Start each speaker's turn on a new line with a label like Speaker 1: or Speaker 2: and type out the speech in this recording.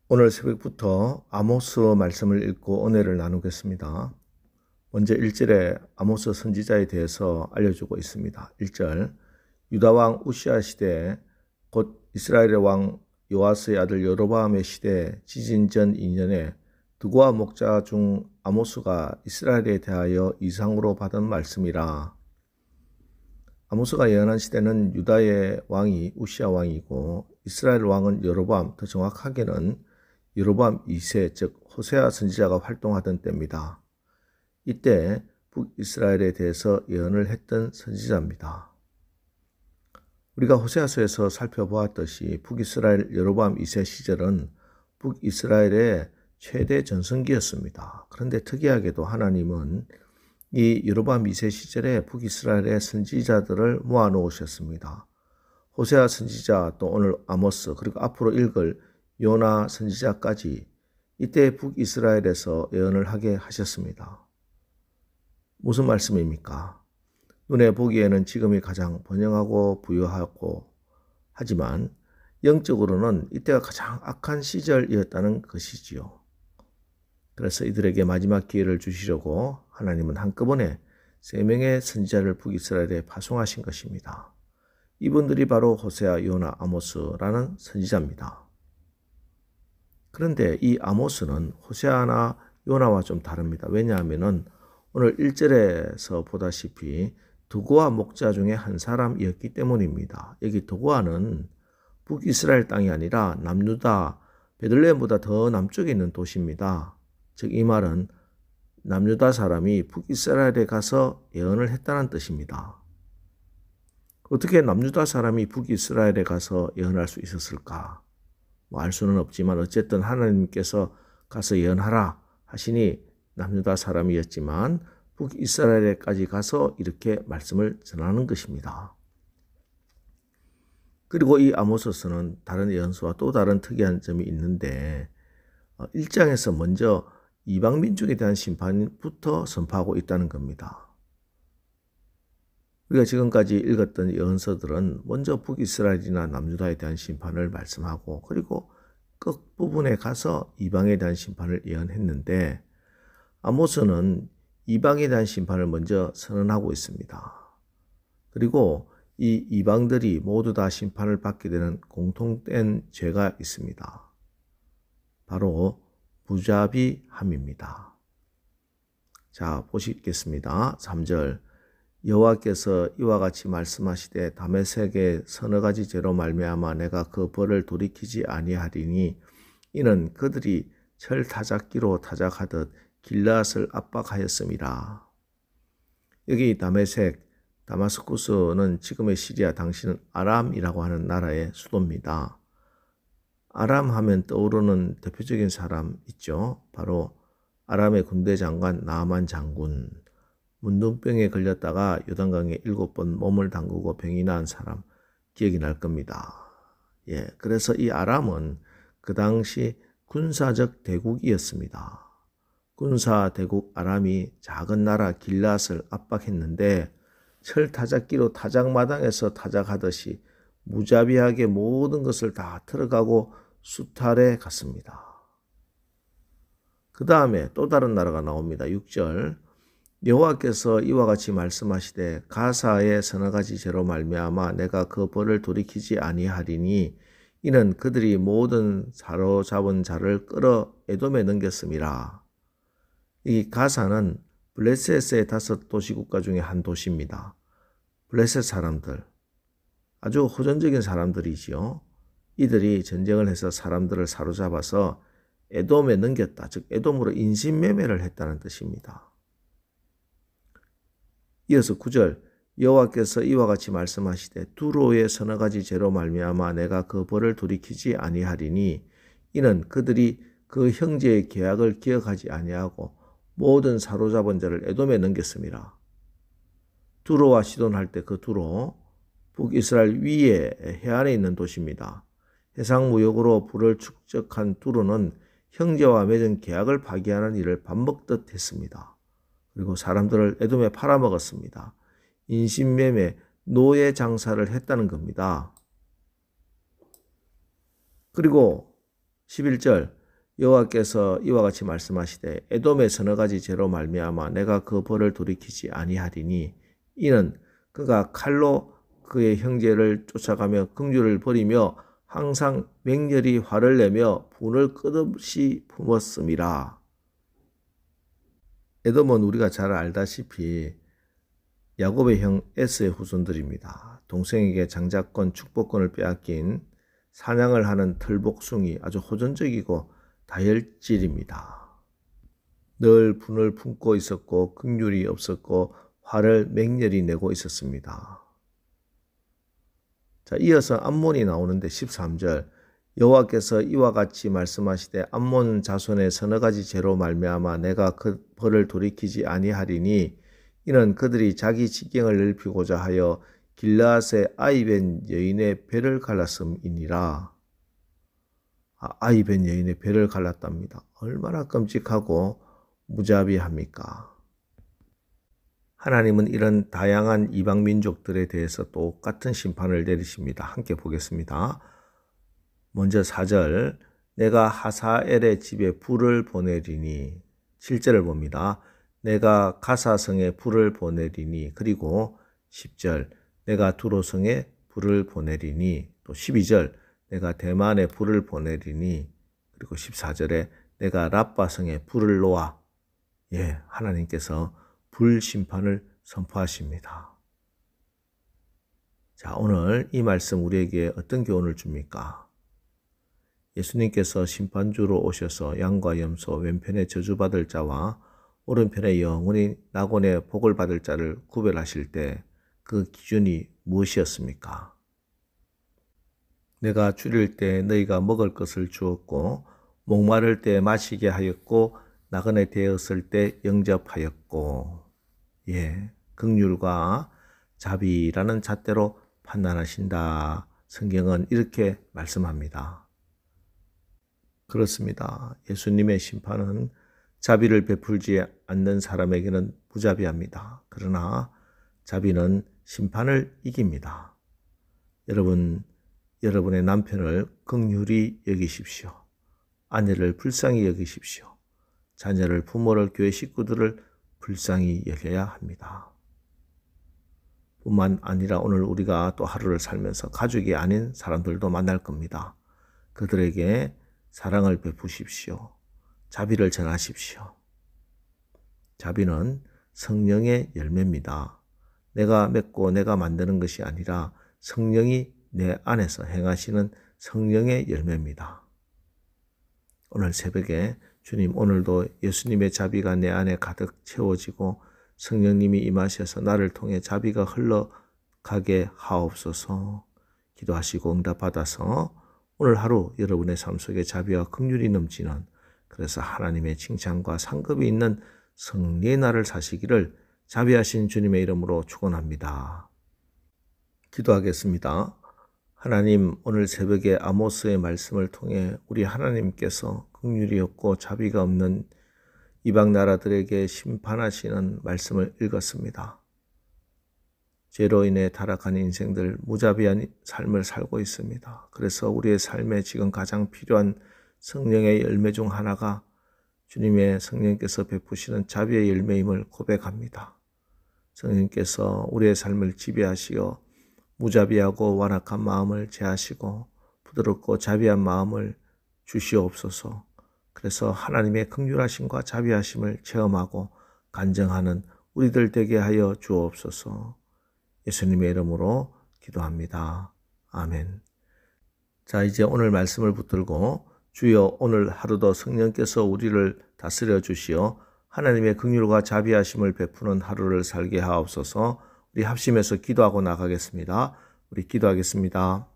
Speaker 1: 오늘 새벽부터 아모스 말씀을 읽고 은혜를 나누겠습니다. 먼저 1절에 아모스 선지자에 대해서 알려주고 있습니다. 1절, 유다왕 우시아 시대 곧 이스라엘의 왕 요아스의 아들 여로보암의 시대 지진 전 2년에 드고아 목자 중 아모스가 이스라엘에 대하여 이상으로 받은 말씀이라. 아모스가 예언한 시대는 유다의 왕이 우시아 왕이고 이스라엘 왕은 여로보암, 더 정확하게는 여로보암 2세 즉 호세아 선지자가 활동하던 때입니다. 이때 북이스라엘에 대해서 예언을 했던 선지자입니다. 우리가 호세아서에서 살펴보았듯이 북이스라엘 여로보암 2세 시절은 북이스라엘의 최대 전성기였습니다. 그런데 특이하게도 하나님은 이 여로보암 2세 시절에 북이스라엘의 선지자들을 모아놓으셨습니다. 호세아 선지자, 또 오늘 아모스, 그리고 앞으로 읽을 요나 선지자까지 이때 북이스라엘에서 예언을 하게 하셨습니다. 무슨 말씀입니까? 눈에 보기에는 지금이 가장 번영하고 부유하고 하지만 영적으로는 이때가 가장 악한 시절이었다는 것이지요. 그래서 이들에게 마지막 기회를 주시려고 하나님은 한꺼번에 3명의 선지자를 북이스라엘에 파송하신 것입니다. 이분들이 바로 호세아, 요나, 아모스라는 선지자입니다. 그런데 이 아모스는 호세아나 요나와 좀 다릅니다. 왜냐하면 오늘 1절에서 보다시피 드고아 목자 중에 한 사람이었기 때문입니다. 여기 드고아는 북이스라엘 땅이 아니라 남유다, 베들레헴보다 더 남쪽에 있는 도시입니다. 즉 이 말은 남유다 사람이 북이스라엘에 가서 예언을 했다는 뜻입니다. 어떻게 남유다 사람이 북이스라엘에 가서 예언할 수 있었을까? 알 수는 없지만 어쨌든 하나님께서 가서 예언하라 하시니 남유다 사람이었지만 북이스라엘에까지 가서 이렇게 말씀을 전하는 것입니다. 그리고 이 아모스서는 다른 예언서와 또 다른 특이한 점이 있는데 1장에서 먼저 이방 민족에 대한 심판부터 선포하고 있다는 겁니다. 우리가 지금까지 읽었던 예언서들은 먼저 북이스라엘이나 남유다에 대한 심판을 말씀하고 그리고 끝부분에 가서 이방에 대한 심판을 예언했는데 아모스는 이방에 대한 심판을 먼저 선언하고 있습니다. 그리고 이 이방들이 모두 다 심판을 받게 되는 공통된 죄가 있습니다. 바로 무자비함입니다. 자, 보시겠습니다. 3절, 여호와께서 이와 같이 말씀하시되 다메섹의 서너 가지 죄로 말미암아 내가 그 벌을 돌이키지 아니하리니 이는 그들이 철 타작기로 타작하듯 길르앗을 압박하였음이라. 여기 다메섹, 다마스쿠스는 지금의 시리아, 당시는 아람이라고 하는 나라의 수도입니다. 아람 하면 떠오르는 대표적인 사람 있죠. 바로 아람의 군대 장관 나아만 장군. 문둥병에 걸렸다가 요단강에 7번 몸을 담그고 병이 나은 사람 기억이 날 겁니다. 그래서 이 아람은 그 당시 군사적 대국이었습니다. 군사 대국 아람이 작은 나라 길르앗을 압박했는데 철 타작기로 타작마당에서 타작하듯이 무자비하게 모든 것을 다 틀어가고 수탈해 갔습니다. 그 다음에 또 다른 나라가 나옵니다. 6절, 여호와께서 이와 같이 말씀하시되 가사의 서너 가지 죄로 말미암아 내가 그 벌을 돌이키지 아니하리니 이는 그들이 모든 사로잡은 자를 끌어 에돔에 넘겼음이라. 이 가사는 블레셋의 5도시 국가 중에 한 도시입니다. 블레셋 사람들, 아주 호전적인 사람들이지요. 이들이 전쟁을 해서 사람들을 사로잡아서 에돔에 넘겼다. 즉 에돔으로 인신매매를 했다는 뜻입니다. 이어서 9절, 여호와께서 이와 같이 말씀하시되 두로의 서너 가지 죄로 말미암아 내가 그 벌을 돌이키지 아니하리니 이는 그들이 그 형제의 계약을 기억하지 아니하고 모든 사로잡은 자를 에돔에 넘겼습니다. 두로와 시돈할 때 그 두로, 북이스라엘 위에 해안에 있는 도시입니다. 해상무역으로 부를 축적한 두로는 형제와 맺은 계약을 파기하는 일을 반복듯 했습니다. 그리고 사람들을 에돔에 팔아먹었습니다. 인신매매, 노예 장사를 했다는 겁니다. 그리고 11절 여호와께서 이와 같이 말씀하시되 에돔의 서너 가지 죄로 말미암아 내가 그 벌을 돌이키지 아니하리니 이는 그가 칼로 그의 형제를 쫓아가며 긍휼을 버리며 항상 맹렬히 화를 내며 분을 끝없이 품었음이라. 에돔은 우리가 잘 알다시피 야곱의 형 에스의 후손들입니다. 동생에게 장자권, 축복권을 빼앗긴 사냥을 하는 털복숭이, 아주 호전적이고 다혈질입니다. 늘 분을 품고 있었고 긍휼이 없었고 화를 맹렬히 내고 있었습니다. 자, 이어서 암몬이 나오는데 13절 여호와께서 이와 같이 말씀하시되 암몬 자손의 서너 가지 죄로 말미암아 내가 그 벌을 돌이키지 아니하리니 이는 그들이 자기 지경을 넓히고자 하여 길르앗의 아이벤 여인의 배를 갈랐음이니라. 아이벤 여인의 배를 갈랐답니다. 얼마나 끔찍하고 무자비합니까? 하나님은 이런 다양한 이방 민족들에 대해서 똑같은 심판을 내리십니다. 함께 보겠습니다. 먼저 4절 내가 하사엘의 집에 불을 보내리니 7절을 봅니다. 내가 가사성에 불을 보내리니 그리고 10절 내가 두로성에 불을 보내리니 또 12절 내가 대만에 불을 보내리니 그리고 14절에 내가 랍바성에 불을 놓아 하나님께서 불심판을 선포하십니다. 자, 오늘 이 말씀 우리에게 어떤 교훈을 줍니까? 예수님께서 심판주로 오셔서 양과 염소 왼편에 저주받을 자와 오른편에 영원히 낙원에 복을 받을 자를 구별하실 때 그 기준이 무엇이었습니까? 내가 줄일 때 너희가 먹을 것을 주었고 목마를 때 마시게 하였고 나그네 되었을 때 영접하였고 긍휼과 자비라는 잣대로 판단하신다. 성경은 이렇게 말씀합니다. 그렇습니다. 예수님의 심판은 자비를 베풀지 않는 사람에게는 무자비합니다. 그러나 자비는 심판을 이깁니다. 여러분의 남편을 긍휼히 여기십시오. 아내를 불쌍히 여기십시오. 자녀를, 부모를, 교회 식구들을 불쌍히 여겨야 합니다. 뿐만 아니라 오늘 우리가 또 하루를 살면서 가족이 아닌 사람들도 만날 겁니다. 그들에게 사랑을 베푸십시오. 자비를 전하십시오. 자비는 성령의 열매입니다. 내가 맺고 내가 만드는 것이 아니라 성령이 내 안에서 행하시는 성령의 열매입니다. 오늘 새벽에 주님 오늘도 예수님의 자비가 내 안에 가득 채워지고 성령님이 임하셔서 나를 통해 자비가 흘러가게 하옵소서. 기도하시고 응답받아서 오늘 하루 여러분의 삶 속에 자비와 긍휼이 넘치는 그래서 하나님의 칭찬과 상급이 있는 승리의 날을 사시기를 자비하신 주님의 이름으로 축원합니다. 기도하겠습니다. 하나님 오늘 새벽에 아모스의 말씀을 통해 우리 하나님께서 긍휼이 없고 자비가 없는 이방 나라들에게 심판하시는 말씀을 읽었습니다. 죄로 인해 타락한 인생들 무자비한 삶을 살고 있습니다. 그래서 우리의 삶에 지금 가장 필요한 성령의 열매 중 하나가 주님의 성령께서 베푸시는 자비의 열매임을 고백합니다. 성령께서 우리의 삶을 지배하시어 무자비하고 완악한 마음을 제하시고 부드럽고 자비한 마음을 주시옵소서. 그래서 하나님의 긍휼하심과 자비하심을 체험하고 간증하는 우리들 되게 하여 주옵소서. 예수님의 이름으로 기도합니다. 아멘. 자, 이제 오늘 말씀을 붙들고 주여 오늘 하루도 성령께서 우리를 다스려 주시어 하나님의 긍휼과 자비하심을 베푸는 하루를 살게 하옵소서. 우리 합심해서 기도하고 나가겠습니다. 우리 기도하겠습니다.